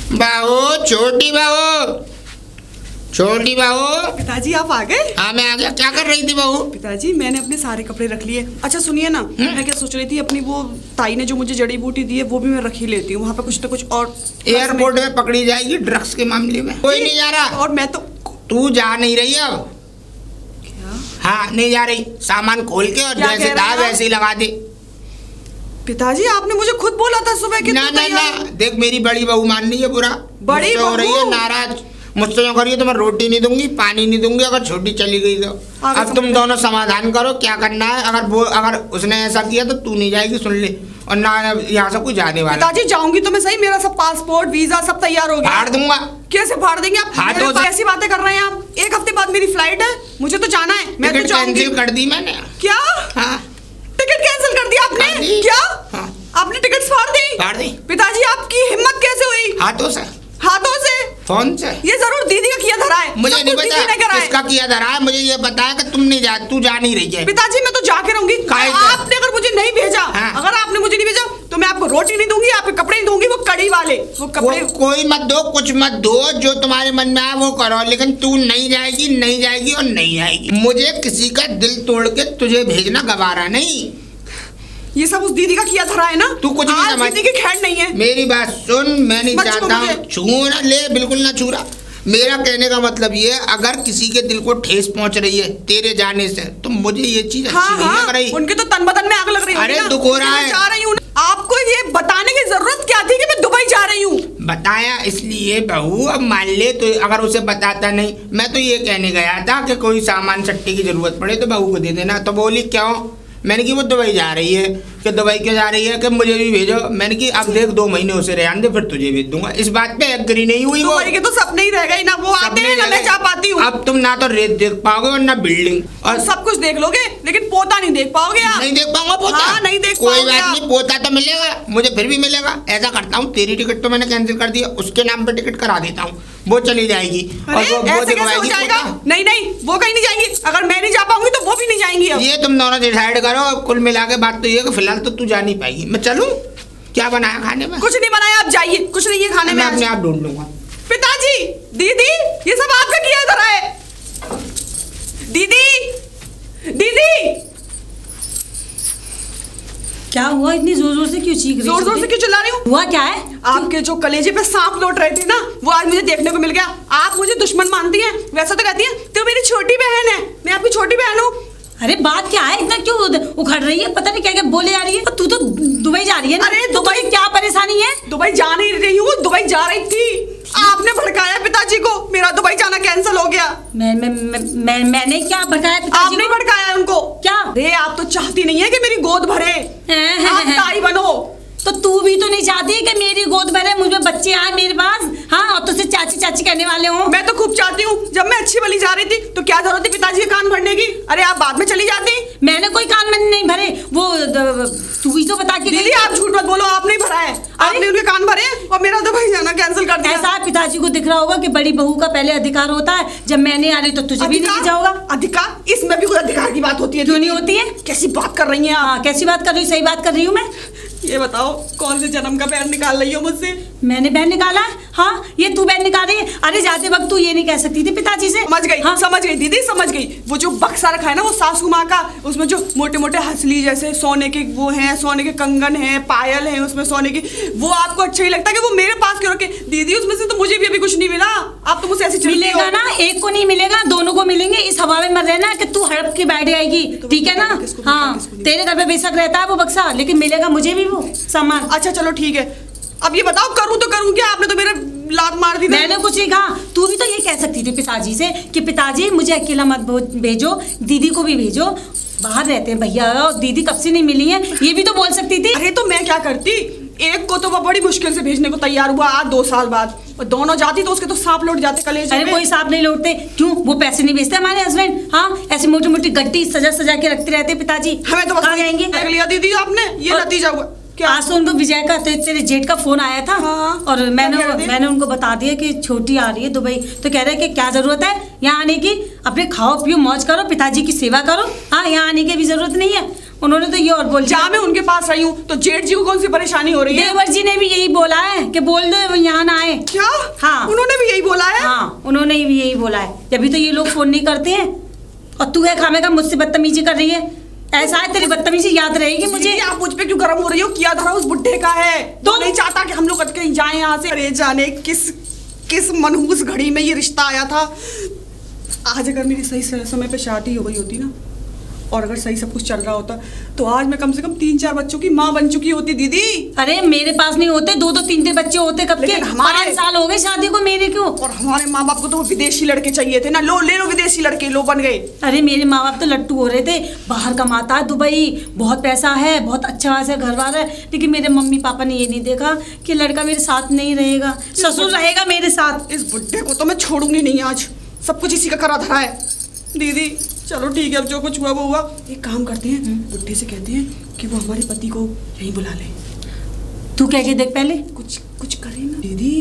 बहू, छोटी बहू, छोटी बहू। पिताजी आप आ गए? हाँ मैं आ गया। क्या कर रही थी बहू? पिताजी मैंने अपने सारे कपड़े रख लिए। अच्छा सुनिए ना, मैं क्या सोच रही थी, अपनी वो ताई ने जो मुझे जड़ी बूटी दी है वो भी मैं रख ही लेती हूँ। वहाँ पे कुछ ना कुछ और एयरपोर्ट में पकड़ी जाएगी ड्रग्स के मामले में। कोई नहीं जा रहा। और मैं तो तू जा नहीं रही अब? क्या? हाँ नहीं जा रही। सामान खोल के और जैसे था वैसे ही लगा दे। पिताजी आपने मुझे खुद बोला था सुबह कि ना ना ना, देख मेरी बड़ी बहू मान रही है बुरा। बड़ी हो रही है नाराज मुझसे। जो करिए तो मैं रोटी नहीं दूंगी, पानी नहीं दूंगी अगर छोटी चली गई तो। अब तुम दोनों समाधान करो क्या करना है। अगर उसने ऐसा किया तो तू नहीं जाएगी, सुन ले। और ना यहाँ से कोई जाने वाला। पिताजी जाऊंगी तो मैं सही, मेरा सब पासपोर्ट वीजा सब तैयार हो गया। फाड़ दूंगा। कैसे फाड़ देंगे आप? हाथों से। कैसी बातें कर रहे हैं आप? एक हफ्ते बाद मेरी फ्लाइट है, मुझे तो जाना है। मैं तो जाऊंगी। कैंसिल कर दी मैंने। क्या? हाँ टिकट कैंसिल कर दिया आपने? क्या? हाँ। आपने टिकट फाड़ दी? फाड़ दी। पिताजी आपकी हिम्मत कैसे हुई? हाथों से। हाथों से? फोन से। ये जरूर दीदी का किया धरा है। मुझे नहीं पता किसका किया धरा है। मुझे ये पता है कि तू जा नहीं रही है। पिताजी मैं तो जाके रहूंगी। आपने अगर मुझे नहीं भेजा, हाँ। अगर आपने मुझे नहीं भेजा तो मैं आपको रोटी नहीं दूंगी, आपके कपड़े नहीं दूंगी। वो कड़ी वाले वो कपड़े कोई मत दो, कुछ मत दो, जो तुम्हारे मन में आए वो करो, लेकिन तू नहीं जाएगी, नहीं जाएगी और नहीं आएगी। मुझे किसी का दिल तोड़ के तुझे भेजना गवारा नहीं। ये सब उस दीदी का किया धरा है ना। तू कुछ नहीं समझ। दीदी की खैर नहीं है। मेरी बात सुन, मैं नहीं चाहता छू ना ले, बिल्कुल ना छू रहा। मेरा कहने का मतलब ये है, अगर किसी के दिल को ठेस पहुंच रही है तेरे जाने से तो मुझे ये चीज अच्छी नहीं लग रही। उनके तो तन बदन में आग लग रही है। अरे दुख हो रहा है। जा रही हूँ। आपको ये बताने की जरूरत क्या थी कि मैं दुबई जा रही हूँ? बताया इसलिए बहू, अब मान ले तो अगर उसे बताता नहीं। मैं तो ये कहने गया था कि कोई सामान सट्टी की जरूरत पड़े तो बहू को दे देना। तो बोली क्यों? मैंने कि वो दुबई जा रही है। कि दुबई क्यों जा रही है? कि मुझे भी भेजो। मैंने कि अब देख 2 महीने उसे रहने दे, फिर तुझे भेज दूंगा। इस बात पे एग्री नहीं हुई वो। दुबई के तो सपने ही रह गए ना, वो आते हैं ना मैं जा पाती हूँ। अब तुम ना तो रेत देख पाओगे और ना बिल्डिंग, और सब कुछ देख लोगे लेकिन पोता नहीं देख पाओगे आप। नहीं देख पाऊंगा पोता। हाँ, नहीं देख कोई पाओगे बात आप। नहीं, पोता तो मिलेगा, मुझे फिर भी मिलेगा। ऐसा करता हूँ, तेरी टिकट तो मैंने कैंसिल कर दिया, उसके नाम पे टिकट करा देता हूँ, वो चली जाएगी और वो दिखवाएगी पोता। नहीं नहीं, वो कहीं नहीं जाएंगी। अगर मैं नहीं जा पाऊंगी तो वो भी नहीं जाएंगी। ये तुम दोनों डिसाइड करो। कुल मिला के बात तो ये कि फिलहाल तो तू जा नहीं पाएगी। मैं चलूं? क्या बनाया खाने में? कुछ नहीं बनाया, आप जाइए। कुछ नहीं है खाने में। मैं अपने आप ढूंढ लूंगा। पिताजी, दीदी, ये सब आपका किया धरा है। दीदी, दीदी, क्या हुआ? इतनी जोर जोर से क्यों चीख रही? जोर जोर से क्यों चिल्ला रही हूँ? हुआ क्या है? आपके जो कलेजे पे सांप लौट रहे थे ना, वो आज मुझे देखने को मिल गया। आप मुझे दुश्मन मानती हैं, वैसा तो कहती हैं तो मेरी छोटी बहन है, मैं आपकी छोटी बहन हूँ। अरे बात क्या है? इतना क्यों उखड़ रही है? पता नहीं क्या क्या बोले जा रही है। तू तो दुबई जा रही है ना? अरे दुबई क्या परेशानी है? दुबई जा नहीं रही हूँ, दुबई जा रही थी। आपने भड़काया पिताजी को, मेरा दुबई जाना कैंसिल हो गया। मैंने क्या भड़काया पिताजी? आपने भड़काया उनको। क्या? अरे आप तो चाहती नहीं है कि मेरी गोद भरे, आप ताई बनो। तो तू भी तो नहीं चाहती कि मेरी गोद भरे, मुझे बच्चे आए मेरे पास। हाँ, और तुझसे चाची चाची कहने वाले हो। मैं तो खूब चाहती हूँ। जब मैं अच्छी वाली जा रही थी तो क्या जरूरत थी पिताजी के कान भरने की? अरे आप बाद में चली जाती। मैंने कोई कान मैंने नहीं भरे, वो तू ही तो बता के। दीदी आप झूठ मत बोलो, आपने ही भरा है। आपने उनके कान भरे और मेरा दुबई जाना कैंसिल कर दिया। ऐसा पिताजी को दिख रहा होगा कि बड़ी बहू का पहले अधिकार होता है, जब मैंने आ रही तो तुझे भी नहीं जाओगा। अधिकार? इसमें भी कोई अधिकार की बात होती है? क्यों नहीं होती है? कैसी बात कर रही हैं आप? हाँ, कैसी बात कर रही हूँ? सही बात कर रही हूँ मैं। ये बताओ कौन से जन्म का बैर निकाल रही हो मुझसे? मैंने बैर निकाला है? हाँ, ये तू बैर निकाल रही है। अरे जाते वक्त तू ये नहीं कह सकती थी पिताजी से। समझ गई। हाँ समझ गई दीदी, समझ गई। वो जो बक्सा रखा है ना वो सासू माँ का, उसमें जो मोटे मोटे हंसली जैसे सोने के वो हैं, सोने के कंगन हैं, पायल हैं उसमें सोने की, वो आपको अच्छा ही लगता है कि वो मेरे पास क्यों रखे? दीदी उसमें से तो मुझे भी अभी कुछ नहीं मिला। आप तो मुझसे ऐसी मिलेगा ना, एक को नहीं मिलेगा, दोनों को मिलेंगे। इस हवा में मत रहना कि तू हड़प के बैठ जाएगी, ठीक है ना? हाँ, तेरे घर पे बेशक रहता है वो बक्सा, लेकिन मिलेगा मुझे भी वो सामान। अच्छा चलो ठीक है। अब ये बताओ करूँ तो करूँ क्या? आपने तो मेरे लात मार दी। मैंने कुछ नहीं कहा। तू भी तो ये कह सकती थी पिताजी से कि पिताजी मुझे अकेला मत भेजो, दीदी को भी भेजो, बाहर रहते हैं भैया और दीदी कब से नहीं मिली है, ये भी तो बोल सकती थी। अरे तो मैं क्या करती? एक को तो वो बड़ी मुश्किल से भेजने को तैयार हुआ आज 2 साल बाद, और दोनों जाती तो उसके तो सांप लौट जाते कलेजे में। अरे कोई सांप नहीं लौटते। क्यों? वो पैसे नहीं भेजते हमारे हस्बैंड। हाँ, ऐसी मोटी मोटी गड्डी सजा सजा के रखते रहते पिताजी। हमें तो बस जाएंगे देख लिया दीदी आपने, ये नतीजा हुआ। क्या? आज तो उनको विजय का तेरे जेठ का फोन आया था। हाँ, और मैंने उनको बता दिया कि छोटी आ रही है दुबई, तो कह रहे हैं कि क्या जरूरत है यहाँ आने की, अपने खाओ पियो मौज करो, पिताजी की सेवा करो। हाँ, यहाँ आने की भी जरूरत नहीं है। उन्होंने तो ये और बोल दिया। जहाँ मैं उनके पास रही हूँ तो जेठ जी को कौन सी परेशानी हो रही है? देवर जी ने भी यही बोला है कि बोल दो यहाँ ना आए। क्या? हाँ, उन्होंने भी यही बोला है? हाँ, उन्होंने भी यही बोला है। जब तो ये लोग फोन नहीं करते हैं और तू है खामे का मुझसे बदतमीजी कर रही है। ऐसा है, तेरी बदतमीजी याद रहेगी मुझे। दीदी, आप मुझ पे क्यों गर्म हो रही हो? किया धरा उस बुड्ढे का है तो नहीं चाहता कि हम लोग कहीं जाएं यहाँ से। अरे जाने किस मनहूस घड़ी में ये रिश्ता आया था। आज अगर मेरी सही समय पे शादी हो गई होती ना, और अगर सही सब कुछ चल रहा होता, तो आज मैं कम से कम 3-4 बच्चों की माँ बन चुकी होती दीदी। अरे मेरे पास नहीं होते, 2-2 3-3 बच्चे होते कब के। 5 साल हो गए शादी को मेरे क्यों। और हमारे माँ बाप को तो विदेशी लड़के चाहिए थे ना। ले लो विदेशी लड़के, लो बन गए। अरे मेरे माँ बाप तो लट्टू हो रहे थे, बाहर कमाता है दुबई, बहुत पैसा है, बहुत अच्छा है, घर वाला है। लेकिन मेरे मम्मी पापा ने ये नहीं देखा कि लड़का मेरे साथ नहीं रहेगा, ससुर रहेगा मेरे साथ। इस बुड्ढे को तो मैं छोड़ूंगी नहीं। आज सब कुछ इसी का करा धरा है। दीदी चलो ठीक है, अब जो कुछ हुआ वो हुआ। एक काम करते हैं, बुड्ढे से कहते हैं कि वो हमारे पति को यहीं बुला ले। तू कह के देख पहले। कुछ करे ना दीदी।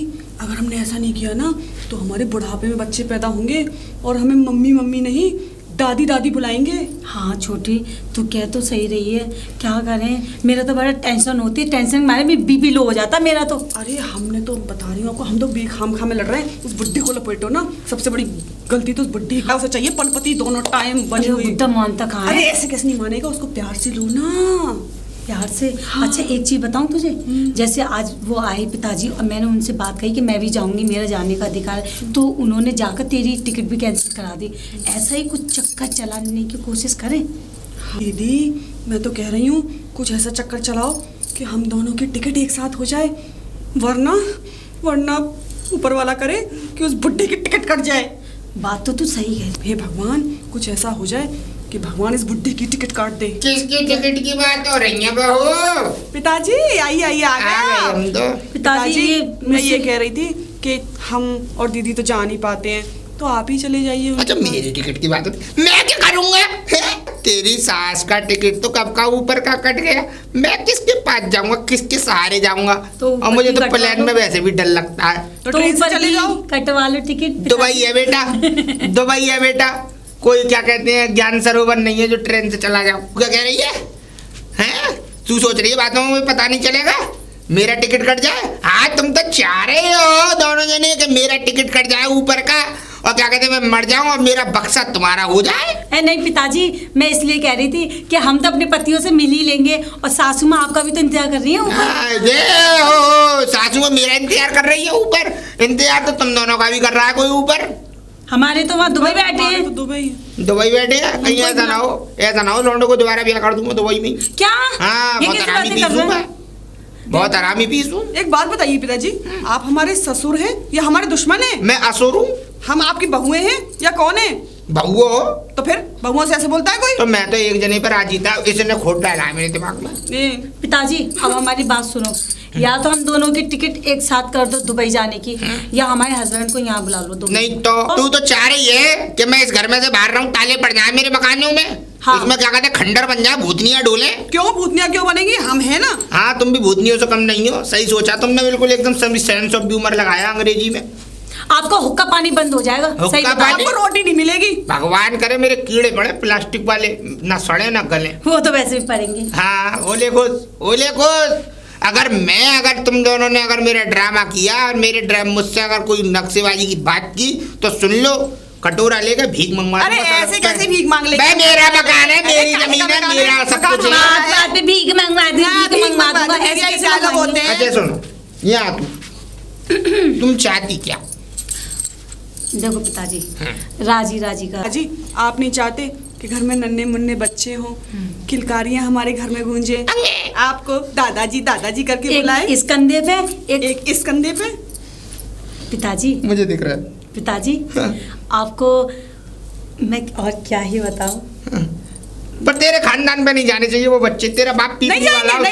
अगर हमने ऐसा नहीं किया ना तो हमारे बुढ़ापे में बच्चे पैदा होंगे और हमें मम्मी मम्मी नहीं दादी बुलाएंगे। हाँ छोटी, तू कह तो सही रही है, क्या करें। मेरा तो बड़ा टेंशन होती है, टेंशन मारे भी बीपी लो हो जाता मेरा तो। अरे हमने तो बता रही हूँ आपको, हम तो बेखाम में लड़ रहे हैं। उस बुड्ढे को लपेटो ना। सबसे बड़ी गलती तो उस बुड्ढे का। उसे चाहिए पनपति दोनों टाइम बनी हुई। बुड्ढा मानता कहाँ है। अरे ऐसे कैसे नहीं मानेगा, उसको प्यार से लो ना। प्यार से। हाँ। अच्छा एक चीज बताऊं तुझे, जैसे आज वो आए पिताजी और मैंने उनसे बात कही कि मैं भी जाऊंगी, मेरा जाने का अधिकार है, तो उन्होंने जाकर तेरी टिकट भी कैंसिल करा दी। ऐसा ही कुछ चक्कर चलाने की कोशिश करें। दीदी मैं तो कह रही हूँ कुछ ऐसा चक्कर चलाओ कि हम दोनों की टिकट एक साथ हो जाए, वरना ऊपर वाला करे कि उस बुड्ढे की टिकट कट जाए। बात तो तू सही है। हे भगवान, कुछ ऐसा हो जाए कि भगवान इस बुड्ढे की टिकट काट दे। किसकी टिकट की बात हो रही है बहू? पिताजी आइए आ गए हम तो। पिताजी मैं ये कह रही थी कि हम और दीदी तो जा नहीं पाते हैं, तो आप ही चले जाइए। अच्छा मेरी टिकट की बात होती, मैं क्या करूंगा? तेरी सास का टिकट तो कब का ऊपर का कट गया। मैं किसके पास जाऊंगा, किसके सहारे जाऊंगा? और मुझे तो प्लेन में वैसे भी डर लगता है। तो ट्रेन से चले जाओ, कटवा लो टिकट। दुबई है बेटा, दुबई है बेटा। कोई क्या कहते हैं ज्ञान सरोवर नहीं है जो ट्रेन से चला जाओ। क्या कह रही है? हैं? तू सोच रही है बातों में पता नहीं चलेगा मेरा टिकट कट जाए? हाँ तुम तो चाह रहे हो दोनों जने कि मेरा टिकट कट जाए ऊपर का, और क्या कहते हैं मैं मर जाऊं और मेरा बक्सा तुम्हारा हो जाए। नहीं पिताजी, मैं इसलिए कह रही थी कि हम तो अपने पतियों से मिल ही लेंगे, और सासू माँ आपका भी तो इंतजार कर रही है ऊपर। सासू माँ मेरा इंतजार कर रही है ऊपर? इंतजार तो तुम दोनों का भी कर रहा है कोई ऊपर। हमारे तो वहाँ दुबई बैठे हैं। तो दुबई बैठे हैं। कहीं ऐसा ना हो लौंडो को दोबारा ब्याह कर दूंगा दुबई में। क्या? हाँ ये बहुत कैसी आरामी बातें कर पीस रहे हूँ हैं? मैं, बहुत आरामी पीस हूँ। एक बात बताइए पिताजी, आप हमारे ससुर हैं या हमारे दुश्मन हैं? मैं असुर हूँ। हम आपकी बहुएं हैं या कौन है? बहुओ हो तो फिर बहुओं से ऐसे बोलता है कोई? तो मैं तो एक जने पर राजी था, इसने खोट डाला है मेरे दिमाग में। पिताजी अब हमारी बात सुनो, या तो हम दोनों की टिकट एक साथ कर दो दुबई जाने की, या हमारे हस्बैंड को यहाँ बुला लो दुबई। नहीं तो तू तो चाह रही है कि मैं इस घर में से बाहर रहूं, ताले पड़ जाए मेरे मकानों में। हाँ। इसमें क्या कहते हैं खंडर बन जाए, भूतनिया डोले। क्यों भूतनिया क्यों बनेगी? हम है ना। हाँ तुम भी भूतनियों से कम नहीं हो। सही सोचा तुमने, बिल्कुल एकदम सेंस ऑफ ह्यूमर लगाया अंग्रेजी में। आपका हुक्का पानी बंद हो जाएगा। सही हुक्का बताओ। पानी? आपको रोटी नहीं मिलेगी। भगवान करे मेरे कीड़े पड़े प्लास्टिक वाले, ना सड़े ना गले। वो तो वैसे भी पड़ेंगे। हाँ ओले खुश। अगर तुम दोनों ने अगर मेरा ड्रामा किया और मेरे ड्रामा मुझसे अगर कोई नक्शेबाजी की बात की तो सुन लो, कटोरा लेकर भीख मंगवा। अरे ऐसे कैसे भीख मांग ले? मेरा मकान है, मेरी जमीन है, मेरा सब कुछ है। बात पे भीख मंगवा दूंगा। ऐसे कैसे आगे बोलते हैं? अच्छा सुनो, यहाँ तुम चाहती क्या? देखो पिताजी, राजी का जी आप नहीं चाहते कि घर में नन्हे मुन्ने बच्चे हों, किलकारियां हमारे घर में गूंजे, आपको दादाजी करके बुलाए? इस कंधे पे एक इस कंधे पे। पिताजी मुझे दिख रहा है पिताजी, आपको मैं और क्या ही बताऊं। पर तेरे खानदान पे नहीं जाने चाहिए वो बच्चे। तेरा बाप पीपनी वाला,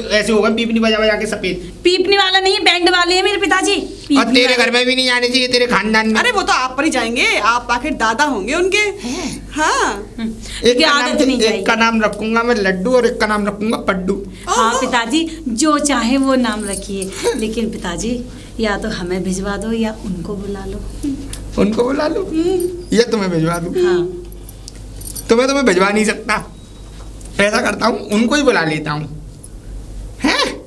ऐसे होगा पीपनी बजा के सफेद। पीपनी वाला नहीं है, बैंड वाले हैं मेरे पिताजी। और तेरे घर में भी नहीं जाने चाहिए, तेरे खानदान में। अरे वो तो आप पर ही जाएंगे, आप आखिर दादा होंगे उनके। हाँ एक का नाम रखूंगा मैं लड्डू और एक का नाम रखूंगा पड्डू। हाँ पिताजी, जो चाहे वो नाम रखिए, लेकिन पिताजी या तो हमें भिजवा दो या उनको बुला लो। उनको बुला लो या तुम्हें भिजवा दूं? हाँ। तुम्हें भिजवा नहीं सकता। ऐसा करता हूँ, उनको ही बुला लेता हूँ, हैं?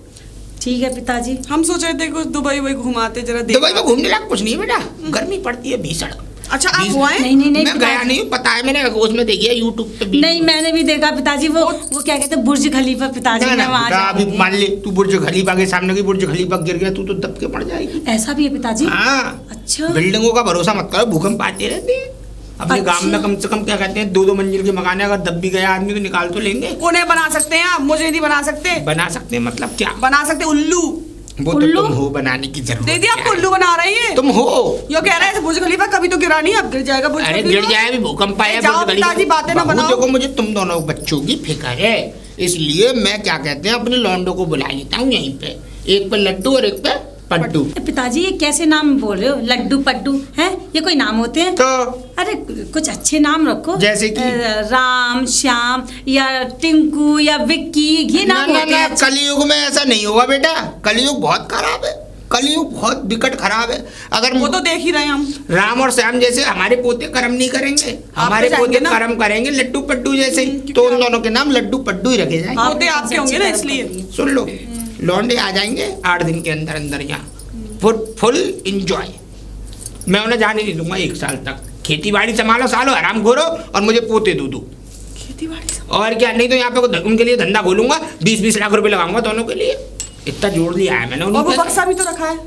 ठीक है पिताजी। हम सोच रहे थे कुछ दुबई वही घुमाते जरा दुबई में घूमने लायक कुछ नहीं है बेटा, गर्मी पड़ती है भीषण। अच्छा आप हुआ है? नहीं मैं पिताजी। गया नहीं हूँ, पता है, मैंने उसमें देखी है यूट्यूब पे वीडियो। नहीं मैंने भी देखा पिताजी, वो क्या कहते हैं बुर्ज खलीफा पिताजी, मैं वहाँ बेटा, अभी जाऊंगी। मान ले तू बुर्ज खलीफा के सामने की बुर्ज खलीफा गिर गया, तू तो दब के पड़ जाएगी। ऐसा भी है पिताजी? हाँ, अच्छा। बिल्डिंगों का भरोसा मत करो, भूकंप आते रहते हैं। अपने अच्छा। गांव में कम से कम क्या कहते हैं 2-2 मंजिल के मकान है, अगर दब भी गया आदमी तो निकाल तो लेंगे। उन्हें बना सकते हैं आप, मुझे नहीं बना सकते। बना सकते हैं मतलब क्या? बना सकते उल्लू। वो तो उल्लू? तुम हो, बनाने की जरूरत दीदी क्या आपको है? उल्लू बना रही है? तुम हो। यो कह रहे हैं बुर्ज खलीफा कभी तो गिरा नहीं, अब गिर जाएगा बुर्ज अरे खलीफा। गिर जाए, अभी भूकंप आया। जाओ बुर्ज खलीफा। पिताजी, बातें ना बहू, बनाओ। देखो मुझे तुम दोनों बच्चों की फिक्र है, इसलिए मैं क्या कहते हैं अपने लौंडों को बुला लेता हूँ यहीं पे, एक पे लड्डू और एक पे पड्डू। पिताजी ये कैसे नाम बोल रहे हो, लड्डू पड्डू हैं? ये कोई नाम होते हैं? तो अरे कुछ अच्छे नाम रखो, जैसे कि? राम, श्याम या टिंकू या विक्की, ये नाम होते हैं अच्छे। कलयुग में ऐसा नहीं होगा बेटा, कलयुग बहुत खराब है, कलयुग बहुत विकट खराब है। अगर वो तो देख ही रहे हैं हम। राम और श्याम जैसे हमारे पोते कर्म नहीं करेंगे, हमारे जाएंगे पोते ना। कर्म करेंगे लड्डू पड्डू जैसे ही, तो उन दोनों के नाम लड्डू पड्डू ही रखे जाएंगे। पोते आपके होंगे ना इसलिए। सुन लो, लौंडे आ जाएंगे 8 दिन के अंदर अंदर यहाँ, फुल इंजॉय। मैं उन्हें जाने नहीं दूंगा 1 साल तक। खेती बाड़ी संभालो सालो, आराम करो और मुझे पोते दो। खेती बाड़ी और क्या, नहीं तो यहाँ पे उनके लिए धंधा खोलूंगा, 20-20 लाख रुपए लगाऊंगा दोनों के लिए। इतना जोड़ लिया है मैंने और वो उन्हें। बक्सा भी तो रखा है।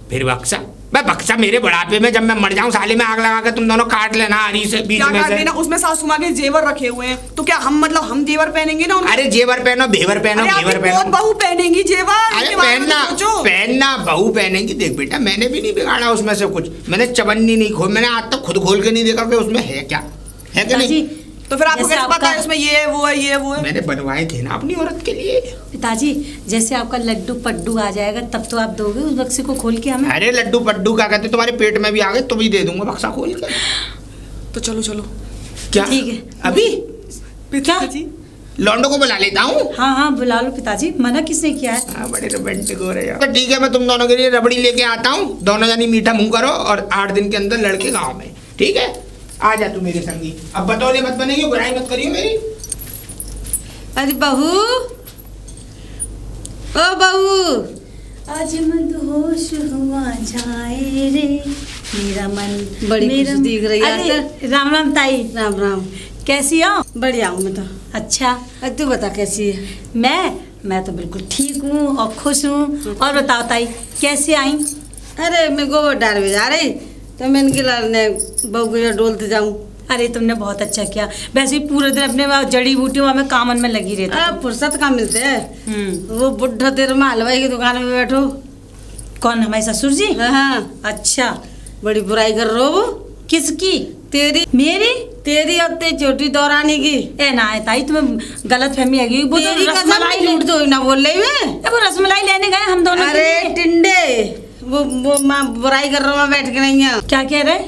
फिर बक्सा, मैं बक्सा मेरे बुढ़ापे में जब मैं मर जाऊं साले में आग लगा के तुम दोनों काट लेना हरी से बीच क्या में काट से। लेना, उसमें सासू माँ के जेवर रखे हुए हैं, तो क्या हम मतलब हम जेवर पहनेंगे ना उनके? अरे जेवर पहनो, भेवर पहनो, अरे घेवर आपकी बहुत पहनो। बहू पहनेंगी जेवर, अरे इसके बारे में पहनना, तो सोचो। पहनना बहू पहनेगी। देख बेटा, मैंने भी नहीं बिगाड़ा उसमें से कुछ, मैंने चवन्नी नहीं खोल, मैंने आज तक खुद खोल के नहीं देखा कि उसमें है क्या, है कि नहीं। पिताजी तो फिर आपको जैसे कैसे पता है आपका- इसमें ये है वो है ये है वो है? मैंने बनवाए थे ना अपनी औरत के लिए। पिताजी जैसे आपका लड्डू पड्डू आ जाएगा तब तो आप दोगे उस बक्से को खोल के हमें? अरे लड्डू पड्डू क्या कहते, तुम्हारे पेट में भी आ गए तो भी दे दूंगा बक्सा खोल के। तो चलो चलो क्या ठीक है। अभी पिताजी लौंडो को बुला लेता हूँ। हाँ हाँ बुला लो पिताजी, मना किसने किया है? हाँ, बड़े रोमांटिक हो रहे हैं। तो ठीक है, मैं तुम दोनों के लिए रबड़ी लेके आता हूँ, दोनों जानी मीठा मुंह करो और 8 दिन के अंदर लड़के गाँव में, ठीक है? आ जा तू मेरे संगी। अब बतौले मत बनेगी, बुराई मत करियो मेरी। अरे बहू, ओ बहू, आज मदहोश हुआ जाए रे मेरा मन। बड़ी मेरा खुश दिख रही है अरे, आज राम राम ताई, राम राम। कैसी हो? बढ़िया हूँ मैं तो। अच्छा, अरे तू बता कैसी है? मैं तो बिल्कुल ठीक हूँ और खुश हूँ। और बताओ ताई कैसे आई? अरे मैं गोबर डाल में जा रही तो मैं इनके लाने बहू को यहाँ डोलते जाऊँ। अरे तुमने बहुत अच्छा किया, वैसे ही पूरे दिन अपने वहाँ जड़ी बूटियों में कामन में लगी रहता। अरे फुर्सत कहाँ मिलते है? वो बुढ़ा तेरे में हलवाई की दुकान में बैठो। कौन, हमारे ससुर जी? हाँ, अच्छा, बड़ी बुराई कर रहे हो वो। किसकी? तेरी मेरी? तेरी और तेरी छोटी दौरानी की। ए ना है ताई, तुम्हें गलत फहमी आ गई। वो तो तेरी कसम रसमलाई झूठ तो ना बोल रही मैं। वो रसमलाई लेने गए हम दोनों के अरे लिए। टिंडे, वो माँ बुराई कर रहा हूँ, मैं बैठ के नहीं है। क्या कह रहे?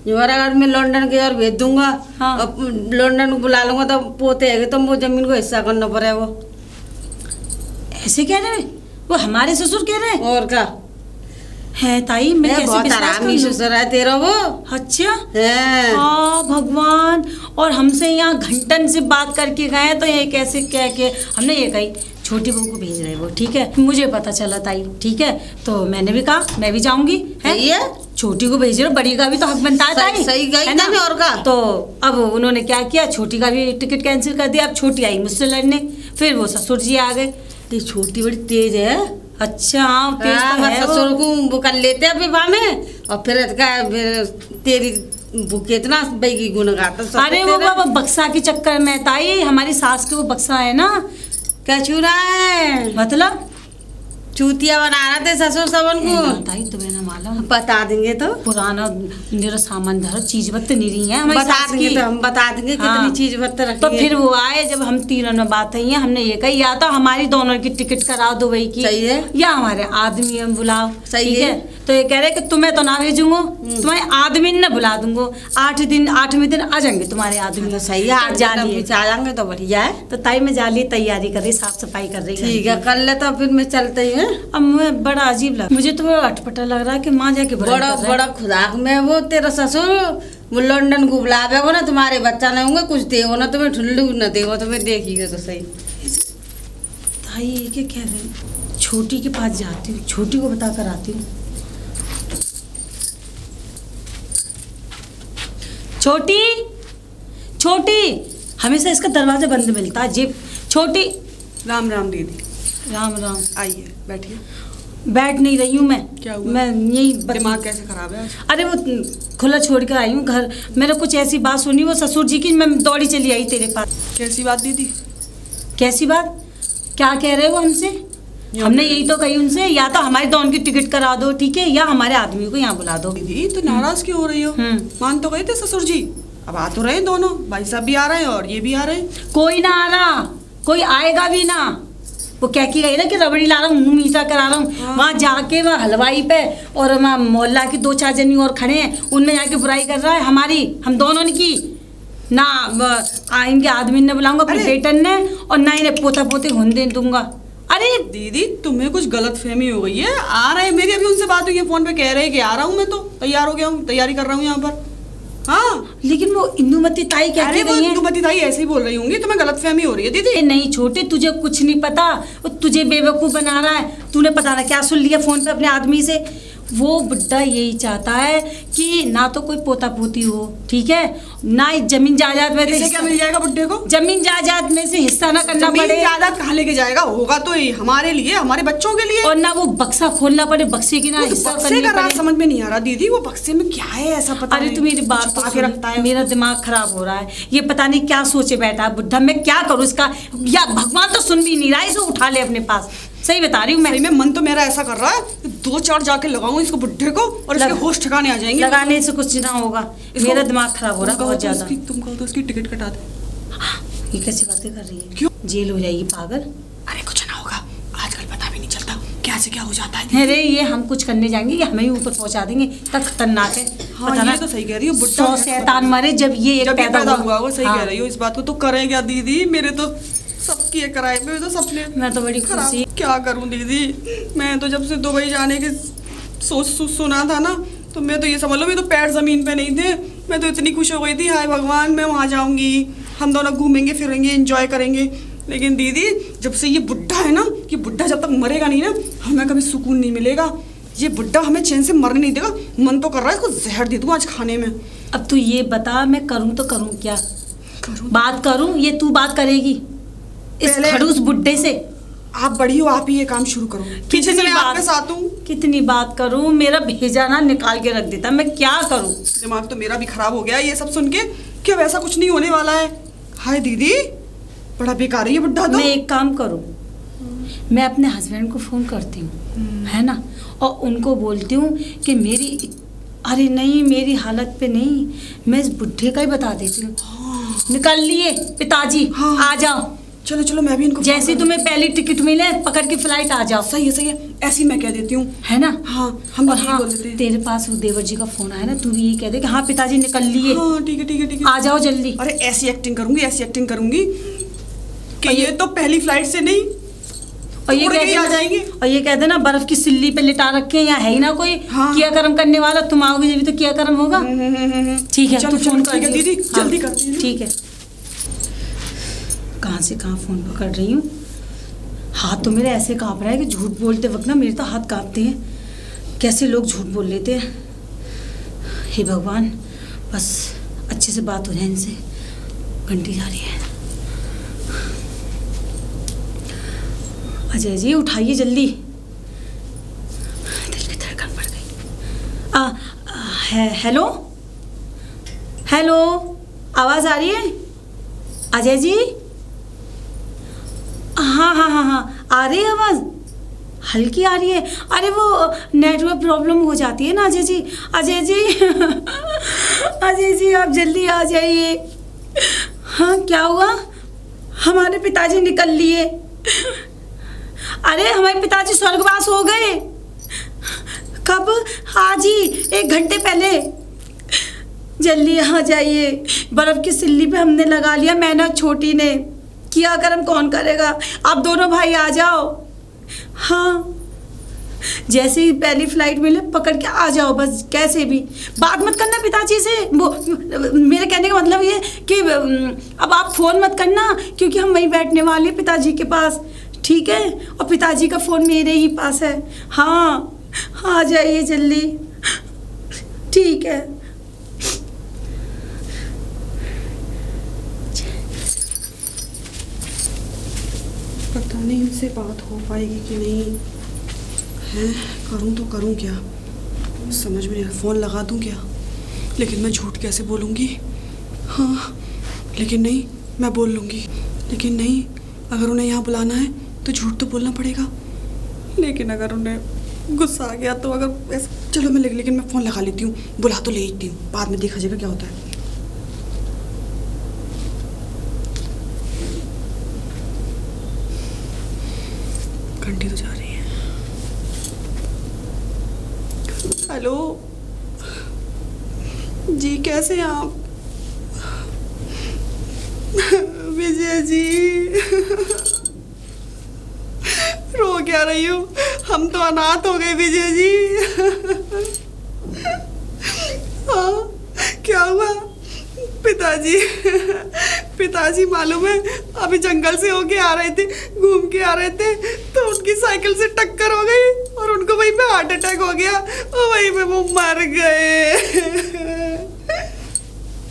जोरागढ़ में लंदन के और भेज दूंगा। हाँ। अब लंदन को बुला लूंगा तो पोते है तो वो जमीन को हिस्सा करना पड़े वो। ऐसे कह रहे? वो हमारे ससुर कह रहे और क्या है ताई? मैं है, कैसे बहुत विश्वास आरामी कर लूं? ससुर है तेरा वो। अच्छा, है। हाँ भगवान। और हमसे यहाँ घंटन से बात करके गए तो ये कैसे कह के हमने ये कही छोटी बहू को भेज रहे वो, ठीक है? मुझे पता चला ताई, ठीक है? तो मैंने भी कहा मैं भी जाऊंगी। सही है। छोटी को भेज रहे हो, बड़ी का भी तो हक बनता है ताई। सही गई है ना? ना, और का। तो अब उन्होंने क्या किया, छोटी का भी टिकट कैंसिल कर दिया। अब छोटी आई मुझसे लड़ने, फिर वो ससुर जी आ गए। ये छोटी बड़ी तेज है। अच्छा, हाँ तेज तो है वो। ससुर को वो कर लेते हैं विवाह में और फिर तेरी वो कितना बैगी गुण गाता ससुर अरे तेरा। वो बक्सा के चक्कर में ताई, हमारी सास के वो बक्सा है ना। क्या चूरा है? मतलब चूतिया बना रहे थे ससुर सबन को। ताई तुम्हें ना मालूम, बता देंगे तो। पुराना निरा सामान धरो, चीज बत्त नहीं रही है हमारी बता सास देंगे की। तो हम बता देंगे हाँ। कितनी चीज बत्त रखी तो है। फिर वो आए, जब हम तीनों में बात हुई है, हमने ये कही या तो हमारी दोनों की टिकट करा दो दुबई की, सही है। या हमारे आदमी हम बुलाओ। सही ठीक है। तो ये कह रहे कि तुम्हें तो ना भेजूंगा, तुम्हारे आदमी ने बुला दूंगा। 8वें दिन आ जाएंगे तुम्हारे आदमी। तो सही है, 8 दिन पीछे आ जाएंगे तो बढ़िया है। तो ताई मैं जाली तैयारी कर रही, साफ सफाई कर रही। ठीक है, कर ले तो फिर मैं चलते ही है। अब मैं बड़ा अजीब लगा, मुझे तो बड़ा अटपटा लग रहा है कि माँ जाके बुराई बड़ा कर रहा है। बड़ा खुदाक में वो तेरा ससुर वो लंदन को बुलावे हो ना, तुम्हारे बच्चा नहीं होंगे, कुछ देहो ना तुम्हें, ठुल्लू न देहो तुम्हें, देखिएगा तो सही। ताई ये क्या कह रहे हैं? छोटी के पास जाती हूँ, छोटी को बता कर आती हूँ। छोटी छोटी, हमेशा इसका दरवाजा बंद मिलता है। जी छोटी। राम राम दीदी। राम राम। आइए बैठिए। बैठ नहीं रही हूँ मैं। क्या हुआ? मैं यही दिमाग कैसे खराब है आज? अरे वो खुला छोड़ कर आई हूँ घर। मैंने कुछ ऐसी बात सुनी वो ससुर जी की, मैं दौड़ी चली आई तेरे पास। कैसी बात दीदी? कैसी बात? क्या कह रहे हो हमसे? हमने यही तो कही उनसे, या तो हमारी दोनों की टिकट करा दो, ठीक है, या हमारे आदमी को यहाँ बुला दो। दीदी तो नाराज क्यों हो रही हो? मान तो गए थे ससुर जी, अब आ तो रहे हैं दोनों, भाई साहब भी आ रहे हैं और ये भी आ रहे हैं। कोई ना आ रहा, कोई आएगा भी ना। वो कह के गई ना कि रबड़ी ला रहा हूँ, मुँह मीठा करा रहा हूँ। वहाँ जाके वह हलवाई पे और वहाँ मोहल्ला की 2-4 जनी और खड़े हैं, उनमें जाके बुराई कर रहा है हमारी, हम दोनों ने की ना। इनके आदमी ने बुलाऊंगा, अपने बेटन ने, और ना इन्हें पोता पोते होने दूंगा। अरे दीदी तुम्हें कुछ गलत फहमी हो गई है। आ रहे हैं, मेरी अभी उनसे बात हुई है, फोन पे कह रहे हैं कि आ रहा हूँ, मैं तो तैयार हो गया हूँ, तैयारी कर रहा हूँ यहाँ पर। हाँ लेकिन वो इंदुमती ताई कहती अरे वो गई है। इंदुमती ताई ऐसे ही बोल रही होंगी, तुम्हें गलत फहमी हो रही है दीदी। नहीं छोटे, तुझे कुछ नहीं पता, वो तुझे बेवकूफ़ बना रहा है। तूने पता ना क्या सुन लिया फोन पे अपने आदमी से। वो बुड्ढा यही चाहता है कि ना तो कोई पोता पोती हो, ठीक है, ना जमीन जायदाद में इससे क्या मिल जाएगा बुड्ढे को? जमीन जायदाद में से हिस्सा ना करना जमीन पड़े, जायदाद कहाँ लेके जाएगा? होगा तो ये हमारे लिए, हमारे बच्चों के लिए। और ना वो बक्सा खोलना पड़े, बक्से की ना हिस्सा बक्से करनी का राज पड़े। समझ में नहीं आ रहा दीदी, वो बक्से में क्या है ऐसा पता अरे नहीं। तू मेरी बात छुपा तो के सुन, रखता है। मेरा दिमाग खराब हो रहा है। ये पता नहीं क्या सोचे बैठा है बुड्ढा, मैं क्या करूँ इसका, या भगवान तो सुन भी नहीं रहा है, इसे उठा ले अपने पास। सही बता रही हूँ मैं। सही में मन तो मेरा ऐसा कर रहा है, 2-4 जाके लगाऊं इसको बुड्ढे को, और इसके होश ठिकाने आ जाएंगे। लगाने से कुछ ना होगा, मेरा दिमाग खराब हो रहा है बहुत ज्यादा। तुम कहो तो उसकी टिकट कटा दे। ये कैसी बातें कर रही है? क्यों? जेल हो जाएगी पागल। अरे कुछ ना होगा, आजकल पता भी नहीं चलता क्या से क्या हो जाता है। अरे ये हम कुछ करने जाएंगे, ये हमें ही ऊपर पहुंचा देंगे, तक खतरनाक है। हाँ पता ये ना, तो सही कह रही हो, 100 शैतान मरे जब ये एक जब ये पैदा हुआ वो। सही हाँ। कह रही हो इस बात को। तो करें क्या दीदी, मेरे तो सबकी कराए पे तो सपने। मैं तो बड़ी खराब। खुशी। क्या करूं दीदी, मैं तो जब से दुबई जाने की सुना था ना, तो मैं तो ये समझ लो, मैं तो पैर जमीन पे नहीं थे। मैं तो इतनी खुश हो गई थी, हाय भगवान मैं वहाँ जाऊंगी, हम दोनों घूमेंगे फिरेंगे, एंजॉय करेंगे। लेकिन दीदी जब से ये बुड्ढा है ना, ये बुड्ढा जब तक मरेगा नहीं ना, हमें कभी सुकून नहीं मिलेगा। ये बुड्ढा हमें चैन से मरने नहीं देगा। मन तो कर रहा है इसको जहर दे दूं आज खाने में। अब तू ये बता, मैं करूँ तो करूँ क्या? करूं? बात करूँ, ये तू बात करेगी इस पहले- खड़ूस बुड्ढे से? आप बड़ी हो, आप ही ये काम शुरू करो। पीछे से मैं आपके साथ हूँ। कितनी बात करूं, मेरा भेजा ना निकाल के रख देता, मैं क्या करूं? दिमाग तो मेरा भी खराब हो गया ये सब सुन के, कि अब ऐसा कुछ नहीं होने वाला है। हाय दीदी बड़ा बेकार है ये बुड्ढा तो। मैं एक काम करूं, मैं अपने हस्बैंड को फोन करती हूँ, है ना, और उनको बोलती हूँ कि मेरी, अरे नहीं मेरी हालत पे नहीं, मैं इस बुड्ढे का ही बता देती हूँ। निकल लिए पिताजी, हाँ। आ जाओ। चलो चलो मैं भी इनको जैसे तुम्हें पहली टिकट मिले पकड़ के फ्लाइट आ जाओ। सही है ऐसी मैं कह देती हूँ, है ना? हाँ हम और यही हाँ, बोल देते हैं। तेरे पास वो देवर जी का फोन आया ना, तू भी यही कह दे कि हाँ पिताजी निकल लिए, हाँ ठीक है ठीक है ठीक है, आ जाओ जल्दी। अरे ऐसी एक्टिंग करूंगी कि ये तो पहली फ्लाइट से नहीं और ये उड़ के ही आ कहते जाएंगी। और ये कहते ना बर्फ की सिल्ली पे लिटा रखे हैं, यहाँ है ही ना कोई हाँ। किया कर्म करने वाला। तुम आओगे जब तो किया कर्म होगा। ठीक है, चलो, तू चलो, फोन ठीक कर है दियो। दीदी, हाँ, जल्दी कर दीजिए। ठीक है। कहाँ से कहाँ फोन पकड़ रही हूँ, हाथ तो मेरे ऐसे कांप रहा है कि झूठ बोलते वक्त ना मेरे तो हाथ कांपते हैं। कैसे लोग झूठ बोल लेते हैं। हे भगवान, बस अच्छे से बात हो जाए इनसे। घंटी जा रही है। अजय जी उठाइए जल्दी, दिल की धड़कन बढ़ गई। हेलो हेलो, आवाज़ आ रही है अजय जी? हाँ हाँ हाँ हाँ आ रही है आवाज़, हल्की आ रही है। अरे वो नेटवर्क प्रॉब्लम हो जाती है ना अजय जी। अजय जी अजय जी आप जल्दी आ जाइए। हाँ क्या हुआ? हमारे पिताजी निकल लिए। अरे हमारे पिताजी स्वर्गवास हो गए। कब? आज ही 1 घंटे पहले। जल्दी आ जाइए, बर्फ की सिल्ली पे हमने लगा लिया, मैंने और छोटी ने किया, कर्म कौन करेगा। आप दोनों भाई आ जाओ। हाँ, जैसे ही पहली फ्लाइट मिले पकड़ के आ जाओ, बस कैसे भी बात मत करना पिताजी से। वो मेरे कहने का मतलब ये कि अब आप फ़ोन मत करना, क्योंकि हम वहीं बैठने वाले हैं पिताजी के पास, ठीक है। और पिताजी का फ़ोन मेरे ही पास है। हाँ, आ जाइए जल्दी, ठीक है। पता नहीं इनसे बात हो पाएगी कि नहीं है। करूँ तो करूँ क्या, समझ में नहीं। फ़ोन लगा दूँ क्या, लेकिन मैं झूठ कैसे बोलूँगी। हाँ, लेकिन नहीं, मैं बोल लूँगी। लेकिन नहीं, अगर उन्हें यहाँ बुलाना है तो झूठ तो बोलना पड़ेगा। लेकिन अगर उन्हें गुस्सा आ गया तो अगर ऐसा, चलो मैं लेकिन मैं फ़ोन लगा लेती हूँ, बुला तो लेती हूँ, बाद में देखा जाएगा क्या होता है। घंटी तो जा रही है। हेलो जी, कैसे हैं आप? विजय जी, रो क्या रही हो? हम तो अनाथ हो गए विजय जी। हाँ, क्या हुआ? पिताजी मालूम है अभी जंगल से होके आ रहे थे, घूम के आ रहे थे, तो उनकी साइकिल से टक्कर हो गई और उनको वहीं पे हार्ट अटैक हो गया और वहीं पे वो मर गए।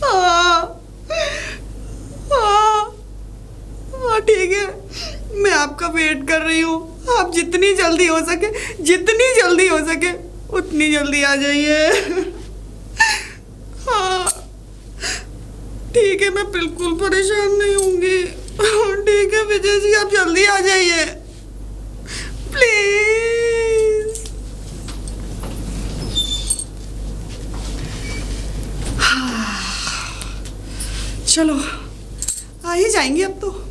हाँ हाँ हाँ, ठीक है, मैं आपका वेट कर रही हूँ। आप जितनी जल्दी हो सके उतनी जल्दी आ जाइए। हाँ ठीक है, मैं बिल्कुल परेशान नहीं होंगी। ठीक है विजय जी, आप जल्दी आ जाइए प्लीज। चलो आ ही जाएंगे अब तो।